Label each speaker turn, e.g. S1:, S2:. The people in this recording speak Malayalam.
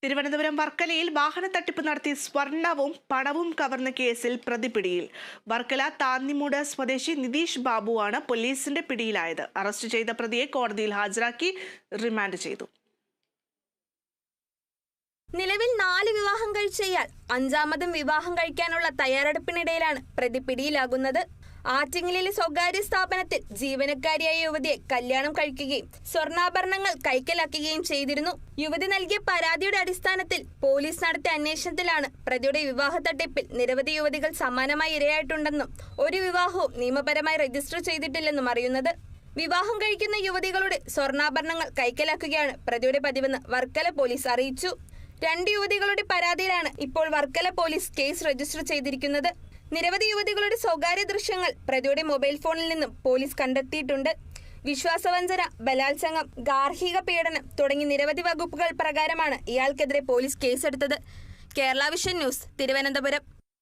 S1: തിരുവനന്തപുരം വർക്കലയിൽ വാഹന തട്ടിപ്പ് നടത്തി സ്വർണവും പണവും കവർന്ന കേസിൽ പ്രതി പിടിയിൽ. വർക്കല താന്നിമൂട് സ്വദേശി നിതീഷ് ബാബുവാണ് പോലീസിന്റെ പിടിയിലായത്. അറസ്റ്റ് ചെയ്ത പ്രതിയെ കോടതിയിൽ ഹാജരാക്കി റിമാൻഡ് ചെയ്തു.
S2: നിലവിൽ 4 വിവാഹം കഴിച്ച ഇയാൾ 5ാമതും വിവാഹം കഴിക്കാനുള്ള തയ്യാറെടുപ്പിനിടയിലാണ് പ്രതി പിടിയിലാകുന്നത്. ആറ്റിങ്ങലിലെ സ്വകാര്യ സ്ഥാപനത്തിൽ ജീവനക്കാരിയായ യുവതിയെ കല്യാണം കഴിക്കുകയും സ്വർണ്ണാഭരണങ്ങൾ കൈക്കലാക്കുകയും ചെയ്തിരുന്നു. യുവതി നൽകിയ പരാതിയുടെ അടിസ്ഥാനത്തിൽ പോലീസ് നടത്തിയ അന്വേഷണത്തിലാണ് പ്രതിയുടെ വിവാഹ തട്ടിപ്പിൽ നിരവധി യുവതികൾ സമാനമായി ഇരയായിട്ടുണ്ടെന്നും ഒരു വിവാഹവും നിയമപരമായി രജിസ്റ്റർ ചെയ്തിട്ടില്ലെന്നും അറിയുന്നത്. വിവാഹം കഴിക്കുന്ന യുവതികളുടെ സ്വർണ്ണാഭരണങ്ങൾ കൈക്കലാക്കുകയാണ് പ്രതിയുടെ പതിവെന്ന് വർക്കല പോലീസ് അറിയിച്ചു. 2 യുവതികളുടെ പരാതിയിലാണ് ഇപ്പോൾ വർക്കല പോലീസ് കേസ് രജിസ്റ്റർ ചെയ്തിരിക്കുന്നത്. നിരവധി യുവതികളുടെ സ്വകാര്യ ദൃശ്യങ്ങൾ പ്രതിയുടെ മൊബൈൽ ഫോണിൽ നിന്നും പോലീസ് കണ്ടെത്തിയിട്ടുണ്ട്. വിശ്വാസവഞ്ചന, ബലാത്സംഗം, ഗാർഹിക പീഡനം തുടങ്ങി നിരവധി വകുപ്പുകൾ പ്രകാരമാണ് ഇയാൾക്കെതിരെ പോലീസ് കേസെടുത്തത്. Kerala vision news, Thiruvananthapuram.